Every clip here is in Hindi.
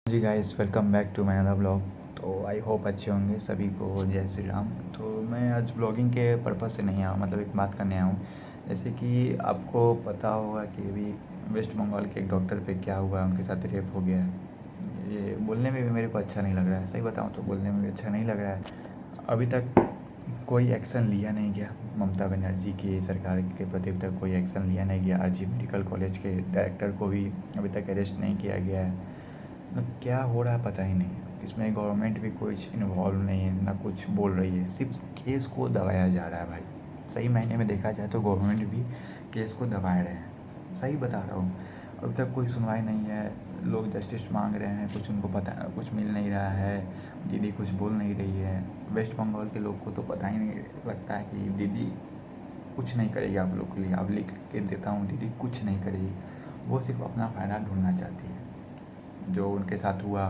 Ji guys, welcome back to my another blog. तो आई होप अच्छे होंगे सभी को। जय श्री राम। तो मैं आज ब्लॉगिंग के पर्पज़ से नहीं आया, मतलब एक बात करने आया हूँ। जैसे कि आपको पता होगा कि अभी वेस्ट बंगाल के एक डॉक्टर पे क्या हुआ है, उनके साथ रेप हो गया है। ये बोलने में भी मेरे को अच्छा नहीं लग रहा है, सही बताऊँ तो बोलने में भी अच्छा नहीं लग रहा है। अभी तक कोई एक्शन लिया नहीं गया ममता बनर्जी की सरकार के प्रति। अभी तक कोई एक्शन लिया नहीं गया। आरजी मेडिकल कॉलेज के डायरेक्टर को भी अभी तक अरेस्ट नहीं किया गया है। मतलब क्या हो रहा है पता ही नहीं। इसमें गवर्नमेंट भी कुछ इन्वॉल्व नहीं है, ना कुछ बोल रही है, सिर्फ केस को दबाया जा रहा है भाई। सही मायने में देखा जाए तो गवर्नमेंट भी केस को दबा रहे हैं, सही बता रहा हूँ। अभी तक कोई सुनवाई नहीं है। लोग जस्टिस मांग रहे हैं, कुछ उनको पता कुछ मिल नहीं रहा है। दीदी कुछ बोल नहीं रही है। वेस्ट बंगाल के लोग को तो पता ही नहीं लगता है कि दीदी कुछ नहीं करेगी आप लोग के लिए। आप लिख के देता हूँ, दीदी कुछ नहीं करेगी। वो सिर्फ अपना फ़ायदा ढूंढना चाहती है। जो उनके साथ हुआ,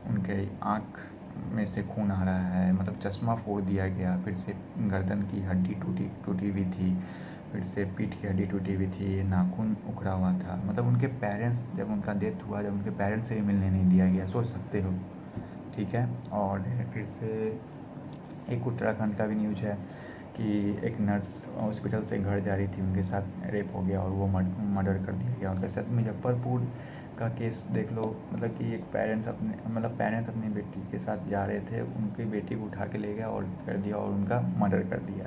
उनके आँख में से खून आ रहा है, मतलब चश्मा फोड़ दिया गया, फिर से गर्दन की हड्डी टूटी टूटी हुई थी, फिर से पीठ की हड्डी टूटी हुई थी, नाखून उखड़ा हुआ था। मतलब उनके पेरेंट्स, जब उनका डेथ हुआ, जब उनके पेरेंट्स से भी मिलने नहीं दिया गया, सोच सकते हो। ठीक है। और फिर से एक उत्तराखंड का भी न्यूज़ है कि एक नर्स हॉस्पिटल से घर जा रही थी, उनके साथ रेप हो गया और वो मर्डर कर दिया गया उनके साथ। मुजफ्फरपुर का केस देख लो। मतलब कि एक पेरेंट्स अपनी बेटी के साथ जा रहे थे, उनकी बेटी को उठा के ले गया और कर दिया और उनका मर्डर कर दिया।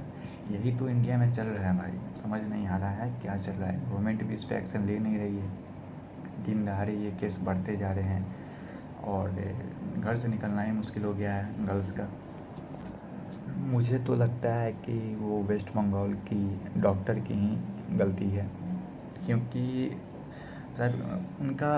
यही तो इंडिया में चल रहा है भाई। समझ नहीं आ रहा है क्या चल रहा है। गवर्नमेंट भी इस पर एक्शन ले नहीं रही है। दिन दहाड़े ये केस बढ़ते जा रहे हैं और घर से निकलना ही मुश्किल हो गया है गर्ल्स का। मुझे तो लगता है कि वो वेस्ट बंगाल की डॉक्टर की ही गलती है, क्योंकि शायद उनका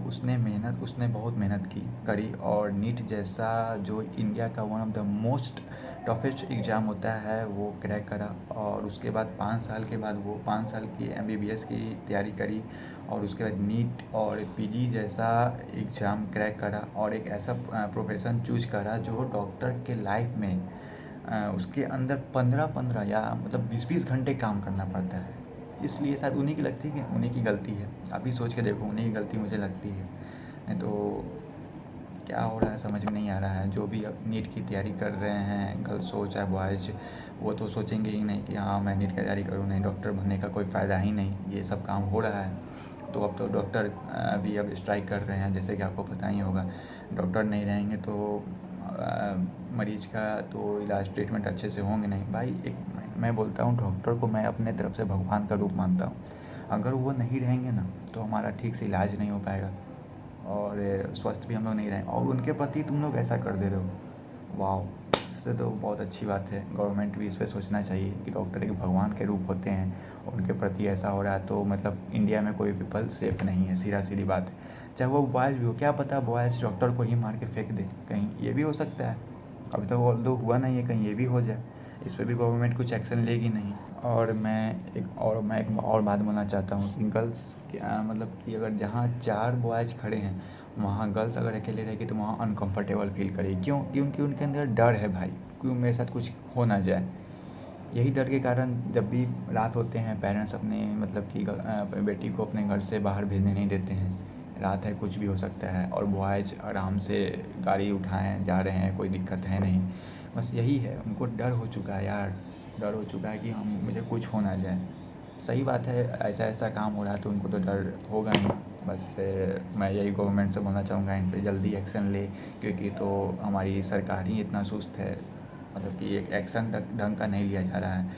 उसने बहुत मेहनत करी। और नीट जैसा जो इंडिया का one of the most toughest exam होता है वो क्रैक करा। और उसके बाद 5 साल के बाद वो 5 साल की एमबीबीएस की तैयारी करी। और उसके बाद नीट और पीजी जैसा एग्ज़ाम क्रैक करा और एक ऐसा प्रोफेशन चूज करा जो डॉक्टर के लाइफ में उसके अंदर 15-15 या मतलब 20-20 घंटे काम करना पड़ता है। इसलिए शायद उन्हीं की गलती है। आप भी सोच के देखो, उन्हीं की गलती मुझे लगती है। नहीं तो क्या हो रहा है समझ में नहीं आ रहा है। जो भी अब नीट की तैयारी कर रहे हैं, गर्ल्स हो चाहे बॉयज़, वो तो सोचेंगे ही नहीं कि हाँ मैं नीट की तैयारी करूँ, नहीं डॉक्टर बनने का कोई फ़ायदा ही नहीं, ये सब काम हो रहा है। तो अब तो डॉक्टर भी अब स्ट्राइक कर रहे हैं, जैसे कि आपको पता ही होगा। डॉक्टर नहीं रहेंगे तो मरीज़ का तो इलाज ट्रीटमेंट अच्छे से होंगे नहीं भाई। एक मैं बोलता हूँ, डॉक्टर को मैं अपने तरफ से भगवान का रूप मानता हूँ। अगर वो नहीं रहेंगे ना तो हमारा ठीक से इलाज नहीं हो पाएगा और स्वस्थ भी हम लोग नहीं रहें। और उनके प्रति तुम लोग ऐसा कर दे रहे हो, वाह! इससे तो बहुत अच्छी बात है। गवर्नमेंट भी इस पे सोचना चाहिए कि डॉक्टर एक भगवान के रूप होते हैं और उनके प्रति ऐसा हो रहा है तो मतलब इंडिया में कोई पीपल सेफ नहीं है, सीधी बात है। चाहे वो बॉयज़ भी हो, क्या पता बॉयज़ डॉक्टर को ही मार के फेंक दे, कहीं ये भी हो सकता है। अभी तक ऑल्दो हुआ नहीं है, कहीं ये भी हो जाए। इस पे भी गवर्नमेंट कुछ एक्शन लेगी नहीं। और मैं एक और बात बोलना चाहता हूँ कि गर्ल्स क्या मतलब कि अगर जहाँ 4 बॉयज़ खड़े हैं, वहाँ गर्ल्स अगर अकेले रहेगी तो वहाँ अनकंफर्टेबल फील करेगी। क्यों? क्योंकि उनके अंदर डर है भाई, क्यों मेरे साथ कुछ हो ना जाए। यही डर के कारण जब भी रात होते हैं, पेरेंट्स अपने मतलब कि बेटी को अपने घर से बाहर भेजने नहीं देते हैं। रात है, कुछ भी हो सकता है और बॉयज़ आराम से गाड़ी उठाएँ जा रहे हैं, कोई दिक्कत है नहीं। बस यही है, उनको डर हो चुका है यार। डर हो चुका है कि हम मुझे कुछ हो ना जाए। सही बात है, ऐसा काम हो रहा है तो उनको तो डर होगा ही। बस मैं यही गवर्नमेंट से बोलना चाहूँगा, इन पे जल्दी एक्शन ले, क्योंकि तो हमारी सरकार ही इतना सुस्त है, मतलब कि एक एक्शन तक ढंग का नहीं लिया जा रहा है।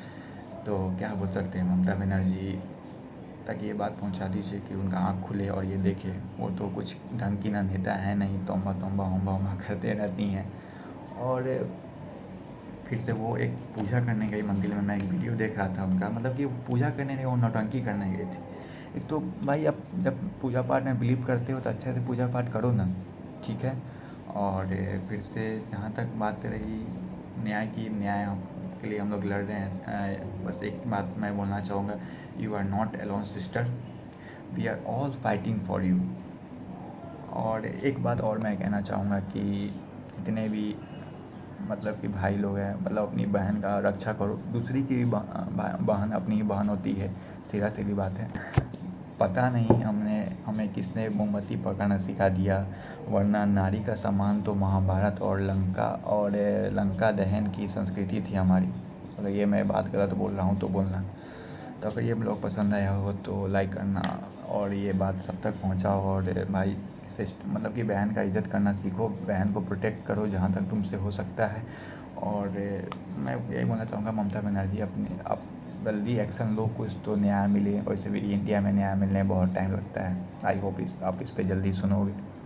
तो क्या बोल सकते हैं, ममता बनर्जी तक ये बात पहुंचा दीजिए कि उनका आँख खुले और ये देखे। वो तो कुछ ढंग की ना नेता है नहीं, तोंबा तोंबा होम्बा होम्बा करते रहती हैं। और फिर से वो एक पूजा करने गई मंदिर में। मैं एक वीडियो देख रहा था उनका, मतलब कि पूजा करने नहीं, वो नौटंकी करने गई थी। एक तो भाई आप जब पूजा पाठ में बिलीव करते हो तो अच्छे से पूजा पाठ करो ना, ठीक है। और फिर से जहाँ तक बात रही न्याय के लिए हम लोग लड़ रहे हैं। बस एक बात मैं बोलना चाहूँगा, you are not alone sister, we are all fighting for you. और एक बात और मैं कहना चाहूँगा कि जितने भी मतलब कि भाई लोग हैं, मतलब अपनी बहन का रक्षा करो। दूसरी की बहन अपनी ही बहन होती है, सीधी बात है। पता नहीं हमें किसने मोमबत्ती पकड़ना सिखा दिया, वरना नारी का सम्मान तो महाभारत और लंका दहन की संस्कृति थी हमारी। अगर ये मैं बात गलत बोल रहा हूँ तो बोलना। तो अगर ये ब्लॉग पसंद आया हो तो लाइक करना और ये बात सब तक पहुँचाओ। और भाई मतलब कि बहन का इज़्ज़त करना सीखो, बहन को प्रोटेक्ट करो जहाँ तक तुमसे हो सकता है। और मैं यही बोलना चाहूँगा, ममता बनर्जी अपने आप जल्दी एक्शन लो, कुछ तो न्याय मिले। वैसे भी इंडिया में न्याय मिलने में बहुत टाइम लगता है। आई होप आप इस पे जल्दी सुनोगे।